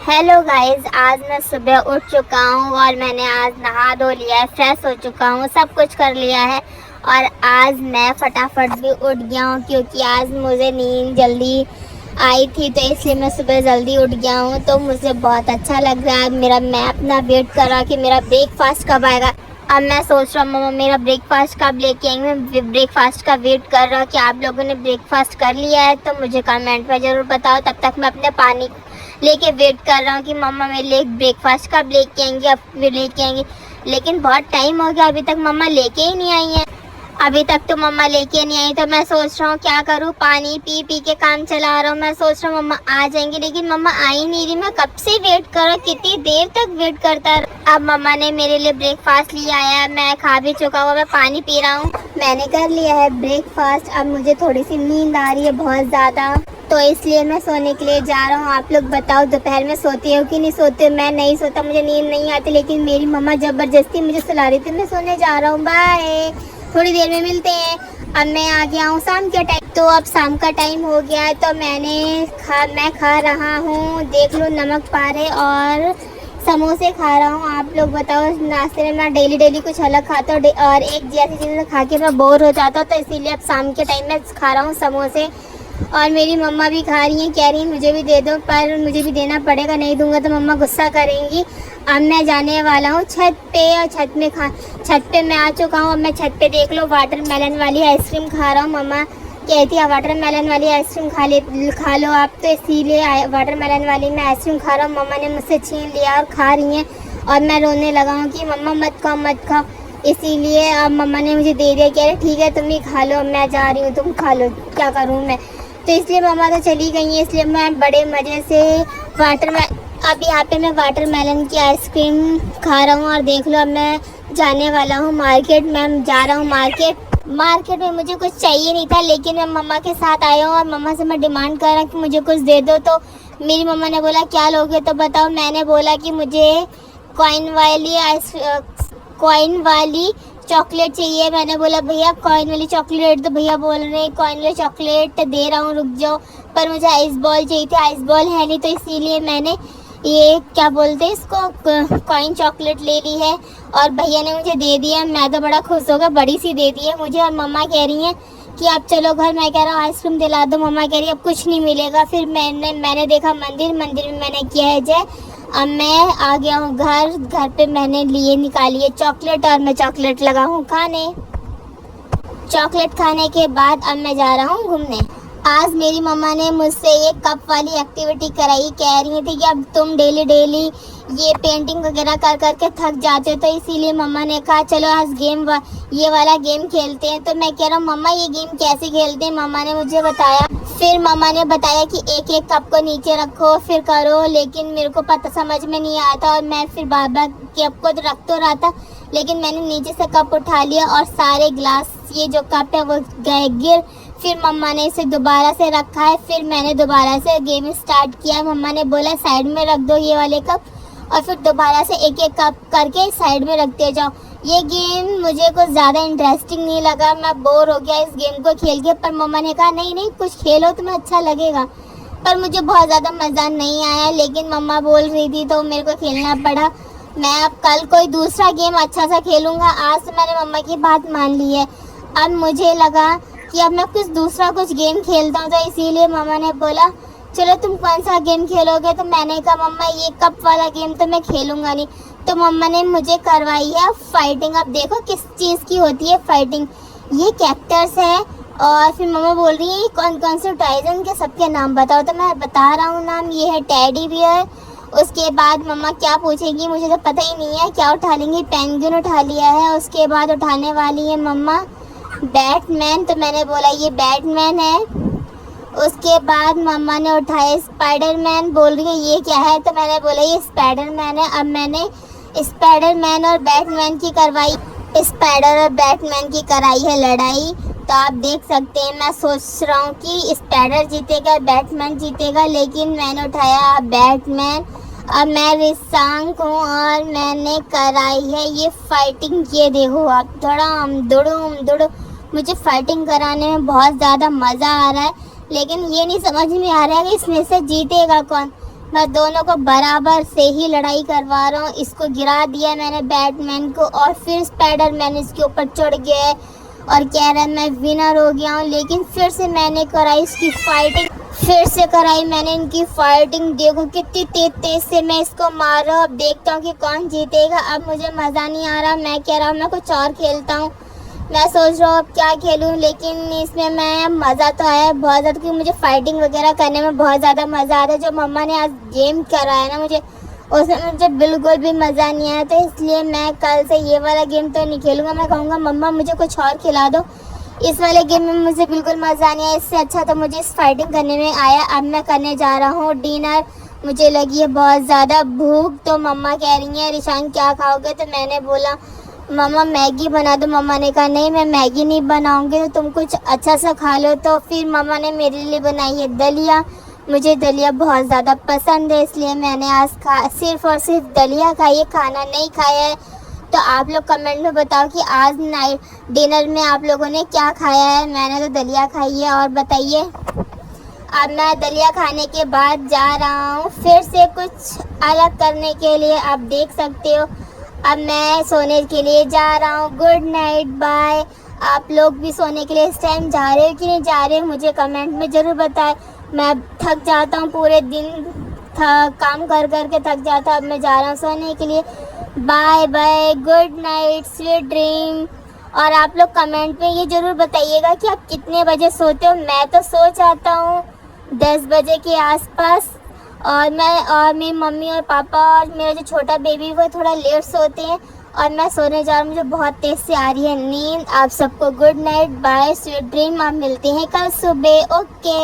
Hello guys, आज मैं सुबह उठ चुका हूँ और मैंने आज नहा धो लिया है, फ्रेश हो चुका हूँ, सब कुछ कर लिया है। और आज मैं फटाफट भी उठ गया हूँ क्योंकि आज मुझे नींद जल्दी आई थी, तो इसलिए मैं सुबह जल्दी उठ गया हूँ। तो मुझे बहुत अच्छा लग रहा है। मैं अपना वेट कर रहा कि मेरा ब्रेकफास्ट कब आएगा। अब मैं सोच रहा हूँ मम्मा मेरा ब्रेकफास्ट कब लेके आएंगे। मैं ब्रेकफास्ट का वेट कर रहा हूँ कि आप लोगों ने ब्रेकफास्ट कर लिया है तो मुझे कमेंट में ज़रूर बताओ। तब तक मैं अपने पानी लेके वेट कर रहा हूँ कि मम्मा मेरे लिए ब्रेकफास्ट कब लेके आएंगे, अब फिर लेके आएंगे। लेकिन बहुत टाइम हो गया, अभी तक मम्मा लेके ही नहीं आई है। अभी तक तो मम्मा लेके नहीं आई, तो मैं सोच रहा हूँ क्या करूँ। पानी पी पी के काम चला रहा हूँ। मैं सोच रहा हूँ मम्मा आ जाएंगी, लेकिन मम्मा आ ही नहीं रही। मैं कब से वेट कर रहा हूँ, कितनी देर तक वेट करता रहा। अब मम्मा ने मेरे लिए ब्रेकफास्ट लिया है, मैं खा भी चुका हूँ, मैं पानी पी रहा हूँ। मैंने कर लिया है ब्रेकफास्ट। अब मुझे थोड़ी सी नींद आ रही है बहुत ज़्यादा, तो इसलिए मैं सोने के लिए जा रहा हूँ। आप लोग बताओ दोपहर में सोते हो कि नहीं सोते हो। मैं नहीं सोता, मुझे नींद नहीं आती, लेकिन मेरी मम्मा ज़बरदस्ती मुझे सुला रही थी। मैं सोने जा रहा हूँ, बाय, थोड़ी देर में मिलते हैं। अब मैं आ गया हूँ शाम के टाइम, तो अब शाम का टाइम हो गया है, तो मैं खा रहा हूँ, देख लो, नमक पारे और समोसे खा रहा हूँ। आप लोग बताओ, नाश्ते में मैं डेली कुछ अलग खाता हूँ और एक जैसी चीज़ें खा के मैं बोर हो जाता हूँ, तो इसीलिए अब शाम के टाइम में खा रहा हूँ समोसे। और मेरी मम्मा भी खा रही हैं, कह रही हैं मुझे भी दे दो, पर मुझे भी देना पड़ेगा, नहीं दूंगा तो मम्मा गुस्सा करेंगी। अब मैं जाने वाला हूँ छत पे, और छत पे मैं आ चुका हूँ। अब मैं छत पे देख लो वाटरमेलन वाली आइसक्रीम खा रहा हूँ। मम्मा कहती है वाटरमेलन वाली आइसक्रीम खा लो आप, तो इसीलिए वाटरमेलन वाली मैं आइसक्रीम खा रहा हूँ। मम्मा ने मुझसे छीन लिया और खा रही हैं, और मैं रोने लगा हूँ कि मम्मा मत खाओ। इसीलिए अब मम्मा ने मुझे दे दिया, कह रहे ठीक है तुम ही खा लो, मैं जा रही हूँ, तुम खा लो, क्या करूँ मैं। तो इसलिए मम्मा तो चली गई हैं, इसलिए मैं बड़े मज़े से अब यहाँ पे मैं वाटरमेलन की आइसक्रीम खा रहा हूँ। और देख लो अब मैं जाने वाला हूँ मार्केट। मैं जा रहा हूँ मार्केट में मुझे कुछ चाहिए नहीं था, लेकिन मैं मम्मा के साथ आया हूँ और मम्मा से मैं डिमांड कर रहा हूँ कि मुझे कुछ दे दो। तो मेरी मम्मा ने बोला क्या लोगे, तो बताओ। मैंने बोला कि मुझे कॉइन वाली चॉकलेट चाहिए। मैंने बोला भैया कॉइन वाली चॉकलेट, तो भैया बोल रहे हैं कॉइन वाली चॉकलेट दे रहा हूँ, रुक जाओ, पर मुझे आइस बॉल चाहिए थी, आइस बॉल है नहीं, तो इसीलिए मैंने ये क्या बोलते हैं इसको, कॉइन चॉकलेट ले ली है और भैया ने मुझे दे दिया। मैं तो बड़ा खुश हो गया, बड़ी सी दे दी है मुझे। और मम्मा कह रही हैं कि आप चलो घर। मैं कह रहा हूँ आइसक्रीम दिला दो। मम्मा कह रही है अब कुछ नहीं मिलेगा। फिर मैंने देखा मंदिर में मैंने किया है जय। अब मैं आ गया हूँ घर पे मैंने निकाली है चॉकलेट, और मैं चॉकलेट लगा हूँ खाने। चॉकलेट खाने के बाद अब मैं जा रहा हूँ घूमने। आज मेरी मम्मा ने मुझसे ये कप वाली एक्टिविटी कराई। कह रही थी कि अब तुम डेली ये पेंटिंग वगैरह कर के थक जाते हो, तो इसीलिए मम्मा ने कहा चलो आज ये वाला गेम खेलते हैं। तो मैं कह रहा हूँ मम्मा ये गेम कैसे खेलते हैं। मम्मा ने मुझे बताया, फिर मम्मा ने बताया कि एक कप को नीचे रखो फिर करो, लेकिन मेरे को पता समझ में नहीं आता और मैं फिर बार कप को रख तो रहा था, लेकिन मैंने नीचे से कप उठा लिया और सारे ग्लास ये जो कप है वो गए गिर। फिर मम्मा ने इसे दोबारा से रखा है, फिर मैंने दोबारा से गेम स्टार्ट किया। मम्मा ने बोला साइड में रख दो ये वाले कप, और फिर दोबारा से एक कप करके साइड में रखते जाओ। ये गेम मुझे कुछ ज़्यादा इंटरेस्टिंग नहीं लगा, मैं बोर हो गया इस गेम को खेल के। पर मम्मा ने कहा नहीं कुछ खेलो तुम्हें अच्छा लगेगा, पर मुझे बहुत ज़्यादा मज़ा नहीं आया, लेकिन मम्मा बोल रही थी तो मेरे को खेलना पड़ा। मैं अब कल कोई दूसरा गेम अच्छा सा खेलूँगा। आज से मैंने मम्मा की बात मान ली है। अब मुझे लगा कि अब मैं कुछ गेम खेलता हूँ, तो इसीलिए मम्मा ने बोला चलो तुम कौन सा गेम खेलोगे। तो मैंने कहा मम्मा ये कप वाला गेम तो मैं खेलूँगा नहीं। तो मम्मा ने मुझे करवाई है फाइटिंग। अब देखो किस चीज़ की होती है फाइटिंग। ये कैरेक्टर्स है, और फिर मम्मा बोल रही है कौन से टॉयज हैं उनके सबके नाम बताओ। तो मैं बता रहा हूँ नाम, ये है टेडी बियर। उसके बाद मम्मा क्या पूछेगी मुझे तो पता ही नहीं है, क्या उठा लेंगी, पेंगुइन उठा लिया है। उसके बाद उठाने वाली है मम्मा बैटमैन, तो मैंने बोला ये बैटमैन है। उसके बाद मम्मा ने उठाया स्पाइडरमैन, बोल रही है ये क्या है, तो मैंने बोला ये स्पाइडरमैन है। अब मैंने स्पाइडरमैन और बैटमैन की करवाई, स्पाइडर और बैटमैन की कराई है लड़ाई। तो आप देख सकते हैं मैं सोच रहा हूँ कि स्पाइडर जीतेगा बैटमैन जीतेगा, लेकिन मैंने उठाया बैटमैन। अब मैं रिसांक हूँ और मैंने कराई है ये फाइटिंग। ये देखो आप, धड़ाम दुड़ो। मुझे फाइटिंग कराने में बहुत ज़्यादा मज़ा आ रहा है, लेकिन ये नहीं समझ में आ रहा है कि इसमें से जीतेगा कौन। मैं दोनों को बराबर से ही लड़ाई करवा रहा हूँ। इसको गिरा दिया मैंने बैटमैन को और फिर स्पाइडरमैन इसके ऊपर चढ़ गया है और कह रहा है मैं विनर हो गया हूँ। लेकिन फिर से मैंने कराई इसकी फाइटिंग, इनकी फाइटिंग। देखो कितनी तेज से मैं इसको मार रहा हूँ। अब देखता हूँ कि कौन जीतेगा। अब मुझे मज़ा नहीं आ रहा, मैं कह रहा हूँ मैं कुछ और खेलता हूँ। मैं सोच रहा हूँ अब क्या खेलूँ, लेकिन इसमें मैं मज़ा तो आया बहुत ज़्यादा क्योंकि मुझे फाइटिंग वगैरह करने में बहुत ज़्यादा मज़ा आता है। जो मम्मा ने आज गेम कराया ना मुझे, उसमें मुझे बिल्कुल भी मज़ा नहीं आया। तो इसलिए मैं कल से ये वाला गेम तो नहीं खेलूँगा। मैं कहूँगा मम्मा मुझे कुछ और खिला दो, इस वाले गेम में मुझे बिल्कुल मज़ा नहीं आया। इससे अच्छा तो मुझे इस फाइटिंग करने में आया। अब मैं करने जा रहा हूँ डिनर। मुझे लगी है बहुत ज़्यादा भूख। तो मम्मा कह रही हैं रिशान क्या खाओगे, तो मैंने बोला मम्मा मैगी बना दो। मम्मा ने कहा नहीं मैं मैगी नहीं बनाऊंगी, तो तुम कुछ अच्छा सा खा लो। तो फिर मम्मा ने मेरे लिए बनाई है दलिया। मुझे दलिया बहुत ज़्यादा पसंद है, इसलिए मैंने आज सिर्फ और सिर्फ दलिया खाई है, खाना नहीं खाया है। तो आप लोग कमेंट में बताओ कि आज नाइट डिनर में आप लोगों ने क्या खाया है। मैंने तो दलिया खाई है। और बताइए, अब मैं दलिया खाने के बाद जा रहा हूँ फिर से कुछ अलग करने के लिए। आप देख सकते हो अब मैं सोने के लिए जा रहा हूँ। Good night, bye. आप लोग भी सोने के लिए इस टाइम जा रहे हो कि नहीं जा रहे हो, मुझे कमेंट में ज़रूर बताएं। मैं थक जाता हूँ, पूरे दिन काम कर के थक जाता हूँ। अब मैं जा रहा हूँ सोने के लिए। Bye bye, good night, sweet dream. और आप लोग कमेंट में ये ज़रूर बताइएगा कि आप कितने बजे सोते हो। मैं तो सो जाता हूँ 10 बजे के आसपास। और मेरी मम्मी और पापा और मेरा जो छोटा बेबी वो थोड़ा लेट सोते हैं। और मैं सोने जा रहा हूँ, मुझे बहुत तेज़ से आ रही है नींद। आप सबको good night, bye, sweet dream. आप मिलते हैं कल सुबह। ओके।